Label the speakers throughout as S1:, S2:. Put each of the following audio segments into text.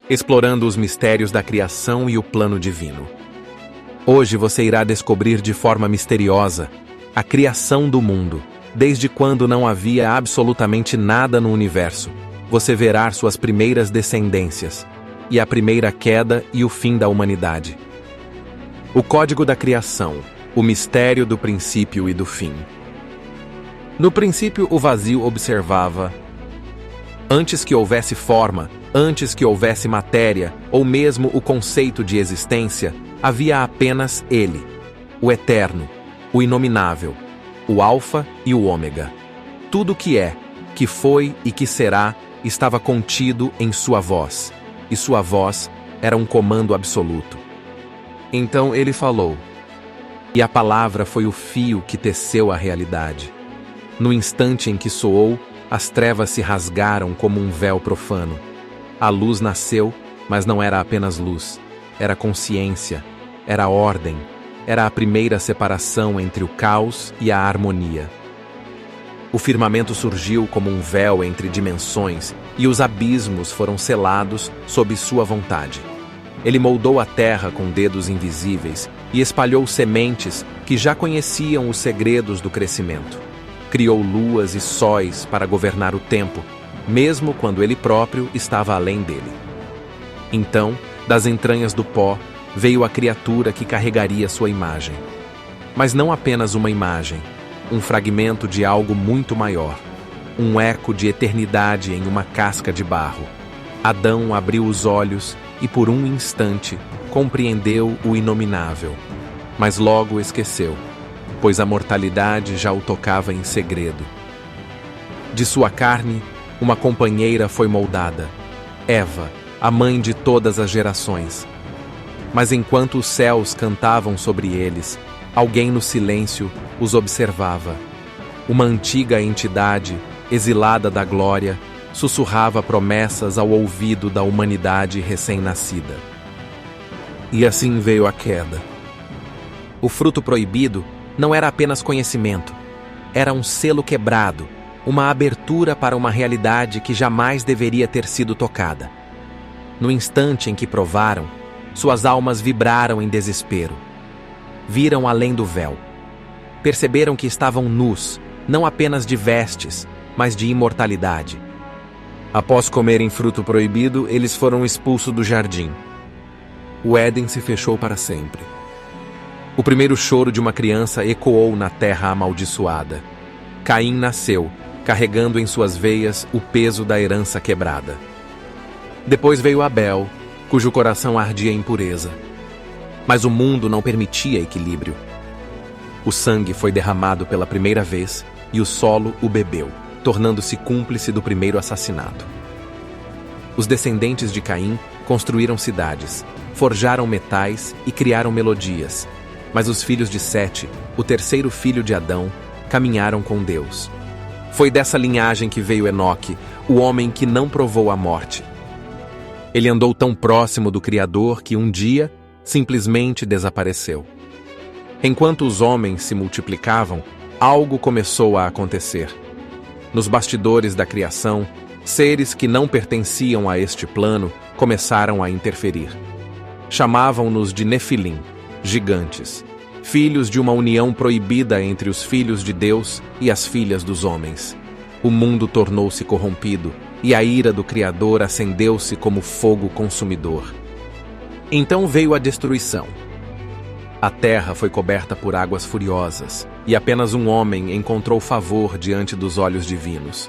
S1: explorando os mistérios da criação e o plano divino. Hoje você irá descobrir de forma misteriosa a criação do mundo. Desde quando não havia absolutamente nada no universo, você verá suas primeiras descendências, e a primeira queda e o fim da humanidade. O código da criação, o mistério do princípio e do fim. No princípio, o vazio observava. Antes que houvesse forma, antes que houvesse matéria, ou mesmo o conceito de existência, havia apenas Ele, o Eterno, o Inominável, o Alfa e o Ômega. Tudo que é, que foi e que será, estava contido em sua voz, e sua voz era um comando absoluto. Então ele falou, e a palavra foi o fio que teceu a realidade. No instante em que soou, as trevas se rasgaram como um véu profano. A luz nasceu, mas não era apenas luz, era consciência, era ordem, era a primeira separação entre o caos e a harmonia. O firmamento surgiu como um véu entre dimensões e os abismos foram selados sob sua vontade. Ele moldou a terra com dedos invisíveis e espalhou sementes que já conheciam os segredos do crescimento. Criou luas e sóis para governar o tempo, mesmo quando ele próprio estava além dele. Então, das entranhas do pó, veio a criatura que carregaria sua imagem. Mas não apenas uma imagem, um fragmento de algo muito maior, um eco de eternidade em uma casca de barro. Adão abriu os olhos e por um instante compreendeu o inominável, mas logo esqueceu, pois a mortalidade já o tocava em segredo. De sua carne, uma companheira foi moldada, Eva, a mãe de todas as gerações. Mas enquanto os céus cantavam sobre eles, alguém no silêncio os observava. Uma antiga entidade, exilada da glória, sussurrava promessas ao ouvido da humanidade recém-nascida. E assim veio a queda. O fruto proibido não era apenas conhecimento, era um selo quebrado, uma abertura para uma realidade que jamais deveria ter sido tocada. No instante em que provaram, suas almas vibraram em desespero. Viram além do véu. Perceberam que estavam nus, não apenas de vestes, mas de imortalidade. Após comerem fruto proibido, eles foram expulsos do jardim. O Éden se fechou para sempre. O primeiro choro de uma criança ecoou na terra amaldiçoada. Caim nasceu, carregando em suas veias o peso da herança quebrada. Depois veio Abel, cujo coração ardia em pureza. Mas o mundo não permitia equilíbrio. O sangue foi derramado pela primeira vez e o solo o bebeu, tornando-se cúmplice do primeiro assassinato. Os descendentes de Caim construíram cidades, forjaram metais e criaram melodias, mas os filhos de Sete, o terceiro filho de Adão, caminharam com Deus. Foi dessa linhagem que veio Enoque, o homem que não provou a morte. Ele andou tão próximo do Criador que um dia simplesmente desapareceu. Enquanto os homens se multiplicavam, algo começou a acontecer. Nos bastidores da criação, seres que não pertenciam a este plano começaram a interferir. Chamavam-nos de Nefilim, gigantes, filhos de uma união proibida entre os filhos de Deus e as filhas dos homens. O mundo tornou-se corrompido e a ira do Criador acendeu-se como fogo consumidor. Então veio a destruição. A terra foi coberta por águas furiosas, e apenas um homem encontrou favor diante dos olhos divinos.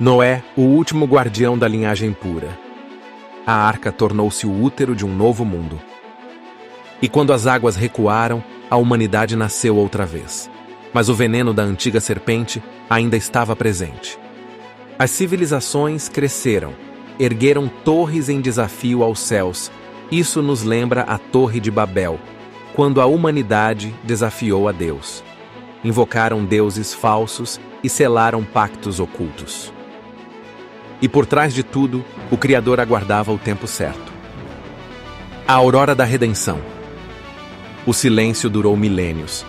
S1: Noé, o último guardião da linhagem pura. A arca tornou-se o útero de um novo mundo. E quando as águas recuaram, a humanidade nasceu outra vez. Mas o veneno da antiga serpente ainda estava presente. As civilizações cresceram, ergueram torres em desafio aos céus. Isso nos lembra a Torre de Babel, quando a humanidade desafiou a Deus. Invocaram deuses falsos e selaram pactos ocultos. E por trás de tudo, o Criador aguardava o tempo certo. A aurora da redenção. O silêncio durou milênios.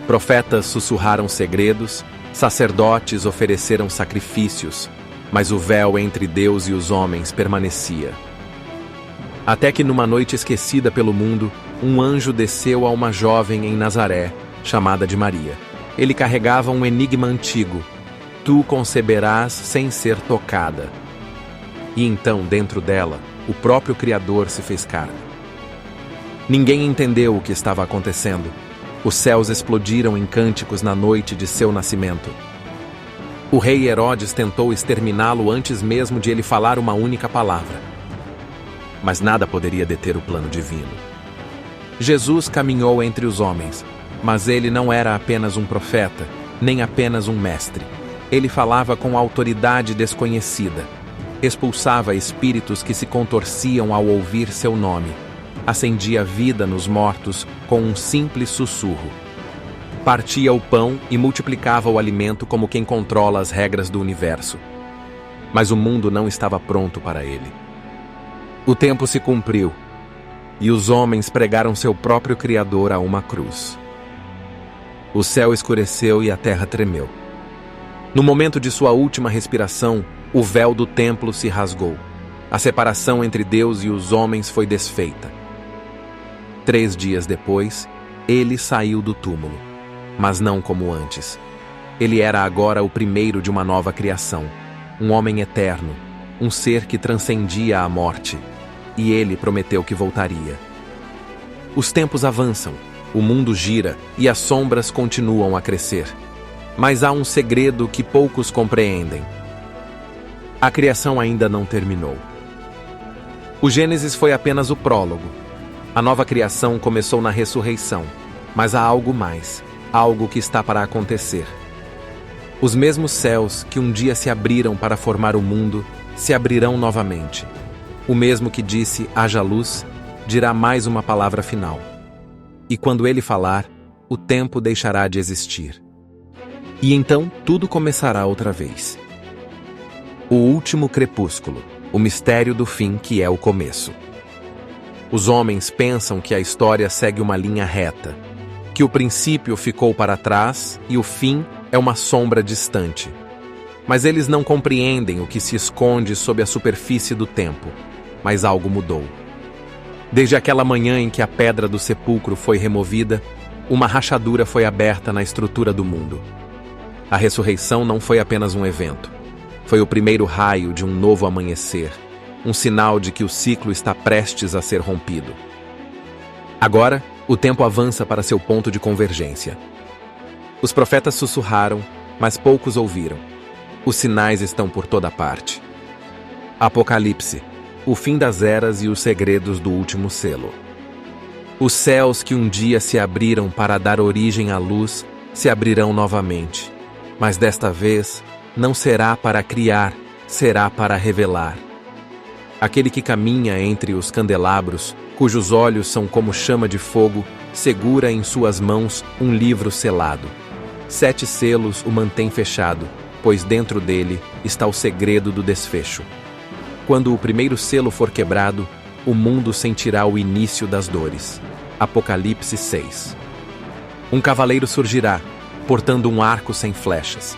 S1: Profetas sussurraram segredos, sacerdotes ofereceram sacrifícios, mas o véu entre Deus e os homens permanecia. Até que numa noite esquecida pelo mundo, um anjo desceu a uma jovem em Nazaré, chamada de Maria. Ele carregava um enigma antigo: tu conceberás sem ser tocada. E então, dentro dela, o próprio Criador se fez carne. Ninguém entendeu o que estava acontecendo. Os céus explodiram em cânticos na noite de seu nascimento. O rei Herodes tentou exterminá-lo antes mesmo de ele falar uma única palavra. Mas nada poderia deter o plano divino. Jesus caminhou entre os homens, mas ele não era apenas um profeta, nem apenas um mestre. Ele falava com autoridade desconhecida. Expulsava espíritos que se contorciam ao ouvir seu nome. Acendia vida nos mortos com um simples sussurro. Partia o pão e multiplicava o alimento como quem controla as regras do universo. Mas o mundo não estava pronto para ele. O tempo se cumpriu, e os homens pregaram seu próprio Criador a uma cruz. O céu escureceu e a terra tremeu. No momento de sua última respiração, o véu do templo se rasgou. A separação entre Deus e os homens foi desfeita. 3 dias depois, ele saiu do túmulo, mas não como antes. Ele era agora o primeiro de uma nova criação, um homem eterno, um ser que transcendia a morte, e ele prometeu que voltaria. Os tempos avançam, o mundo gira e as sombras continuam a crescer. Mas há um segredo que poucos compreendem. A criação ainda não terminou. O Gênesis foi apenas o prólogo. A nova criação começou na ressurreição, mas há algo mais, algo que está para acontecer. Os mesmos céus que um dia se abriram para formar o mundo, se abrirão novamente. O mesmo que disse, haja luz, dirá mais uma palavra final. E quando ele falar, o tempo deixará de existir. E então tudo começará outra vez. O último crepúsculo, o mistério do fim que é o começo. Os homens pensam que a história segue uma linha reta, que o princípio ficou para trás e o fim é uma sombra distante. Mas eles não compreendem o que se esconde sob a superfície do tempo, mas algo mudou. Desde aquela manhã em que a pedra do sepulcro foi removida, uma rachadura foi aberta na estrutura do mundo. A ressurreição não foi apenas um evento. Foi o primeiro raio de um novo amanhecer, um sinal de que o ciclo está prestes a ser rompido. Agora, o tempo avança para seu ponto de convergência. Os profetas sussurraram, mas poucos ouviram. Os sinais estão por toda parte. Apocalipse, o fim das eras e os segredos do último selo. Os céus que um dia se abriram para dar origem à luz se abrirão novamente, mas desta vez não será para criar, será para revelar. Aquele que caminha entre os candelabros, cujos olhos são como chama de fogo, segura em suas mãos um livro selado. 7 selos o mantêm fechado, pois dentro dele está o segredo do desfecho. Quando o primeiro selo for quebrado, o mundo sentirá o início das dores. Apocalipse 6. Um cavaleiro surgirá, portando um arco sem flechas.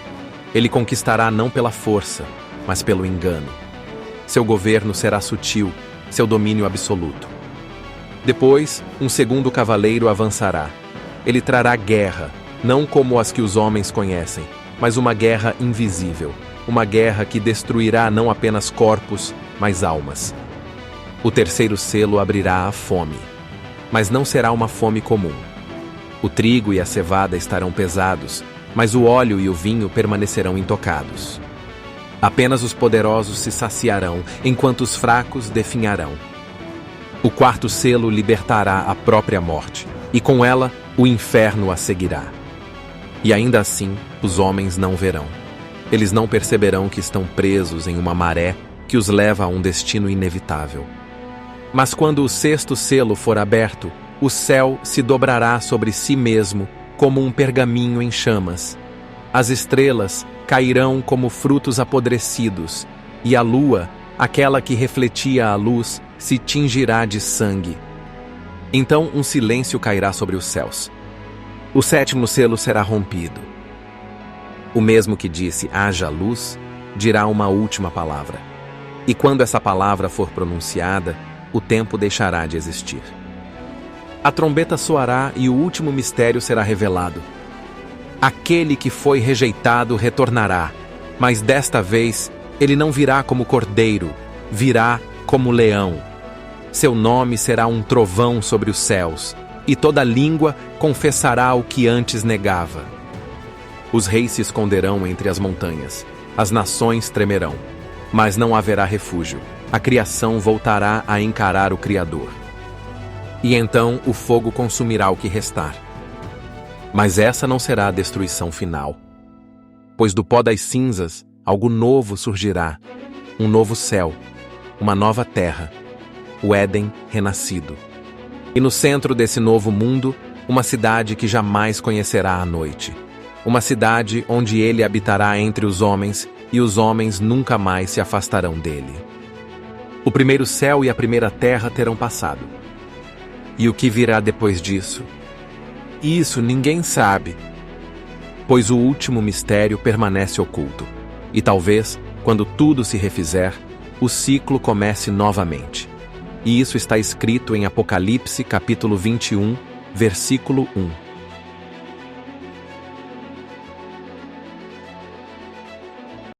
S1: Ele conquistará não pela força, mas pelo engano. Seu governo será sutil, seu domínio absoluto. Depois, um segundo cavaleiro avançará. Ele trará guerra, não como as que os homens conhecem, mas uma guerra invisível, uma guerra que destruirá não apenas corpos, mas almas. O terceiro selo abrirá a fome, mas não será uma fome comum. O trigo e a cevada estarão pesados, mas o óleo e o vinho permanecerão intocados. Apenas os poderosos se saciarão, enquanto os fracos definharão. O quarto selo libertará a própria morte, e com ela o inferno a seguirá. E ainda assim, os homens não verão. Eles não perceberão que estão presos em uma maré que os leva a um destino inevitável. Mas quando o sexto selo for aberto, o céu se dobrará sobre si mesmo como um pergaminho em chamas. As estrelas cairão como frutos apodrecidos, e a lua, aquela que refletia a luz, se tingirá de sangue. Então um silêncio cairá sobre os céus. O sétimo selo será rompido. O mesmo que disse, haja luz, dirá uma última palavra. E quando essa palavra for pronunciada, o tempo deixará de existir. A trombeta soará e o último mistério será revelado. Aquele que foi rejeitado retornará, mas desta vez ele não virá como cordeiro, virá como leão. Seu nome será um trovão sobre os céus, e toda língua confessará o que antes negava. Os reis se esconderão entre as montanhas, as nações tremerão, mas não haverá refúgio. A criação voltará a encarar o Criador. E então o fogo consumirá o que restar. Mas essa não será a destruição final, pois do pó das cinzas algo novo surgirá, um novo céu, uma nova terra, o Éden renascido. E no centro desse novo mundo, uma cidade que jamais conhecerá a noite. Uma cidade onde ele habitará entre os homens e os homens nunca mais se afastarão dele. O primeiro céu e a primeira terra terão passado. E o que virá depois disso? Isso ninguém sabe, pois o último mistério permanece oculto. E talvez, quando tudo se refizer, o ciclo comece novamente. E isso está escrito em Apocalipse capítulo 21, versículo 1.